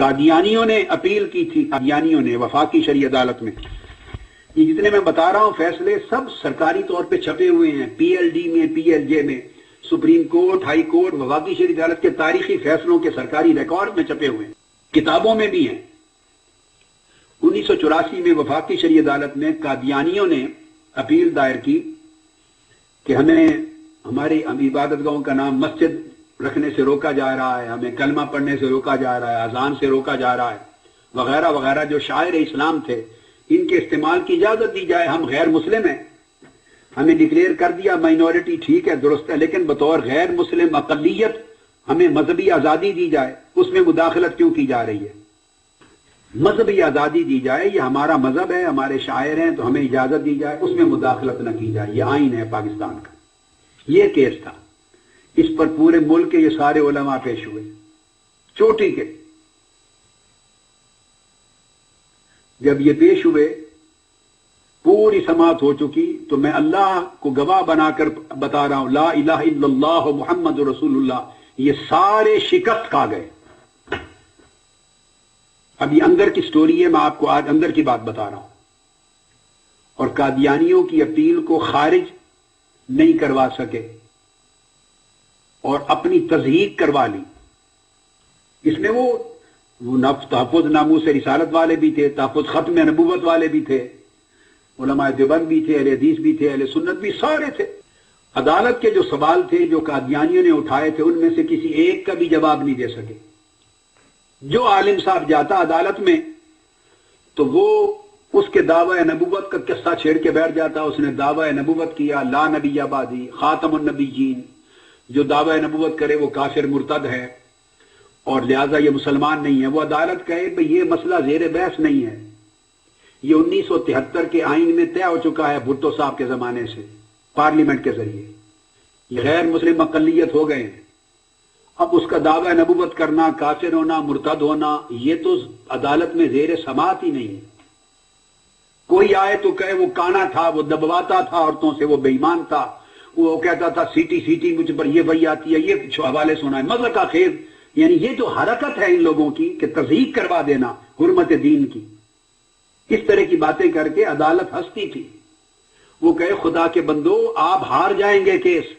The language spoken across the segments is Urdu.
قادیانیوں نے اپیل کی تھی، قادیانیوں نے وفاقی شرعی عدالت میں. یہ جتنے میں بتا رہا ہوں فیصلے سب سرکاری طور پہ چھپے ہوئے ہیں، پی ایل ڈی میں، پی ایل جے میں، سپریم کورٹ، ہائی کورٹ، وفاقی شرعی عدالت کے تاریخی فیصلوں کے سرکاری ریکارڈ میں چھپے ہوئے ہیں، کتابوں میں بھی ہیں. 1984 میں وفاقی شرعی عدالت میں قادیانیوں نے اپیل دائر کی کہ ہمیں ہماری عبادت گاہوں کا نام مسجد رکھنے سے روکا جا رہا ہے، ہمیں کلمہ پڑھنے سے روکا جا رہا ہے، اذان سے روکا جا رہا ہے، وغیرہ وغیرہ. جو شاعر اسلام تھے ان کے استعمال کی اجازت دی جائے. ہم غیر مسلم ہیں، ہمیں ڈکلیئر کر دیا مائنورٹی، ٹھیک ہے، درست ہے، لیکن بطور غیر مسلم اقلیت ہمیں مذہبی آزادی دی جائے. اس میں مداخلت کیوں کی جا رہی ہے؟ مذہبی آزادی دی جائے، یہ ہمارا مذہب ہے، ہمارے شاعر ہیں، تو ہمیں اجازت دی جائے، اس میں مداخلت نہ کی جائے. یہ آئین ہے پاکستان کا. یہ کیس تھا، اس پر پورے ملک کے یہ سارے علماء پیش ہوئے چوٹی کے. جب یہ پیش ہوئے پوری سماعت ہو چکی تو میں اللہ کو گواہ بنا کر بتا رہا ہوں، لا الہ الا اللہ محمد رسول اللہ، یہ سارے شکست کھا گئے. اب یہ اندر کی سٹوری ہے، میں آپ کو آج اندر کی بات بتا رہا ہوں. اور قادیانیوں کی اپیل کو خارج نہیں کروا سکے اور اپنی تصدیق کروا لی. اس میں وہ تحفظ ناموس رسالت والے بھی تھے، تحفظ ختم نبوت والے بھی تھے، علماء دیوبند بھی تھے، اہل حدیث بھی تھے، اہل سنت بھی، سارے تھے. عدالت کے جو سوال تھے جو قادیانیوں نے اٹھائے تھے ان میں سے کسی ایک کا بھی جواب نہیں دے سکے. جو عالم صاحب جاتا عدالت میں تو وہ اس کے دعوی نبوت کا قصہ چھیڑ کے بیٹھ جاتا. اس نے دعوی نبوت کیا، لا نبی آبادی، خاتم النبیین، جو دعوی نبوت کرے وہ کافر مرتد ہے اور لہٰذا یہ مسلمان نہیں ہے. وہ عدالت کہے بھئی یہ مسئلہ زیر بحث نہیں ہے، یہ 1973 کے آئین میں طے ہو چکا ہے بھٹو صاحب کے زمانے سے، پارلیمنٹ کے ذریعے. یہ غیر مسلم اقلیت ہو گئے ہیں. اب اس کا دعوی نبوت کرنا، کافر ہونا، مرتد ہونا، یہ تو عدالت میں زیر سماعت ہی نہیں ہے. کوئی آئے تو کہے وہ کانا تھا، وہ دبواتا تھا عورتوں سے، وہ بے ایمان تھا، وہ کہتا تھا سیٹی سیٹی مجھ پر یہ وہی آتی ہے، یہ حوالے سنا ہے. مذہب کا خیز، یعنی یہ جو حرکت ہے ان لوگوں کی کہ تصدیق کروا دینا حرمت دین کی، اس طرح کی باتیں کر کے عدالت ہنستی تھی. وہ کہے خدا کے بندو آپ ہار جائیں گے کیس،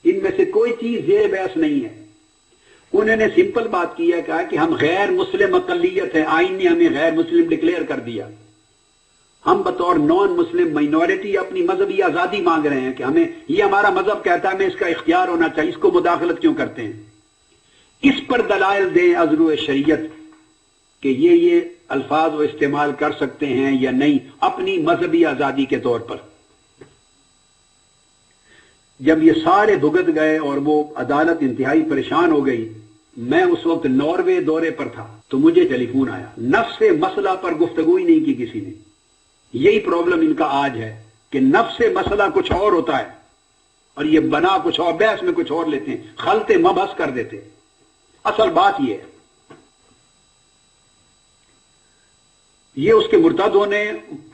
ان میں سے کوئی چیز زیر بحث نہیں ہے. انہوں نے سمپل بات کی ہے، کہا کہ ہم غیر مسلم اقلیت ہیں، آئین نے ہمیں غیر مسلم ڈکلیئر کر دیا، ہم بطور نان مسلم مائنورٹی اپنی مذہبی آزادی مانگ رہے ہیں کہ ہمیں یہ ہمارا مذہب کہتا ہے ہمیں اس کا اختیار ہونا چاہیے، اس کو مداخلت کیوں کرتے ہیں؟ اس پر دلائل دیں ازرو شریعت کہ یہ الفاظ وہ استعمال کر سکتے ہیں یا نہیں اپنی مذہبی آزادی کے طور پر. جب یہ سارے بھگت گئے اور وہ عدالت انتہائی پریشان ہو گئی، میں اس وقت ناروے دورے پر تھا تو مجھے ٹیلی فون آیا. نفس مسئلہ پر گفتگو ہی نہیں کی کسی نے. یہی پرابلم ان کا آج ہے کہ نفس مسئلہ کچھ اور ہوتا ہے اور یہ بنا کچھ اور، بحث میں کچھ اور لیتے ہیں، خلط مبحث کر دیتے. اصل بات یہ ہے، یہ اس کے مرتد ہونے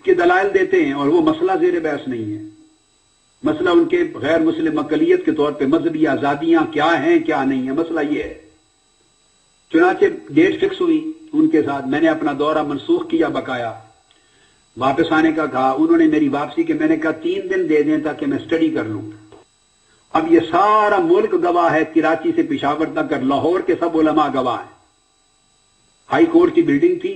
کے دلائل دیتے ہیں اور وہ مسئلہ زیر بحث نہیں ہے. مسئلہ ان کے غیر مسلم اقلیت کے طور پہ مذہبی آزادیاں کیا ہیں کیا نہیں ہیں، مسئلہ یہ ہے. چنانچہ ڈیٹ فکس ہوئی ان کے ساتھ، میں نے اپنا دورہ منسوخ کیا، بقایا واپس آنے کا کہا. انہوں نے میری واپسی کے، میں نے کہا 3 دن دے دیں تاکہ میں اسٹڈی کر لوں. اب یہ سارا ملک گواہ ہے، کراچی سے پشاور تک، لاہور کے سب علماء گواہ ہیں. ہائی کورٹ کی بلڈنگ تھی،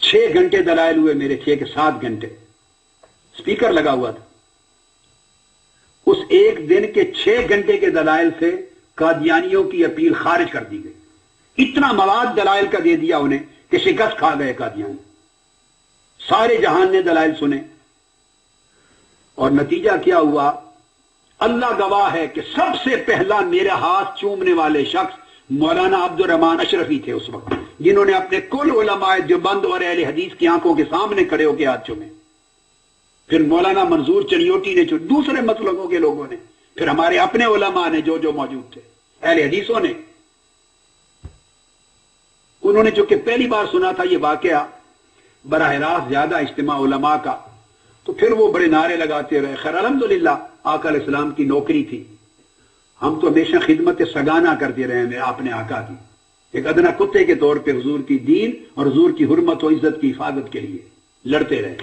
6 گھنٹے دلائل ہوئے میرے، 6 کے 7 گھنٹے اسپیکر لگا ہوا تھا. اس ایک دن کے 6 گھنٹے کے دلائل سے قادیانیوں کی اپیل خارج کر دی گئی. اتنا مواد دلائل کا دے دیا انہیں کہ شکست کھا گئے قادیانی. سارے جہان نے دلائل سنے اور نتیجہ کیا ہوا؟ اللہ گواہ ہے کہ سب سے پہلا میرا ہاتھ چومنے والے شخص مولانا عبد الرحمان اشرفی تھے اس وقت، جنہوں نے اپنے کل علماء دیوبند اور اہل حدیث کی آنکھوں کے سامنے کھڑے ہو کے ہاتھ چومے. پھر مولانا منظور چنیوٹی نے، دوسرے مسلکوں کے لوگوں نے، پھر ہمارے اپنے علماء نے جو موجود تھے، اہل حدیثوں نے. انہوں نے چونکہ پہلی بار سنا تھا یہ واقعہ براہ راست زیادہ اجتماع علماء کا، تو پھر وہ بڑے نعرے لگاتے رہے. خیر الحمدللہ آقا علیہ السلام کی نوکری تھی، ہم تو ہمیشہ خدمت سگانہ کرتے رہے ہیں اپنے آقا کی، ایک ادنا کتے کے طور پہ حضور کی دین اور حضور کی حرمت و عزت کی حفاظت کے لیے لڑتے رہے.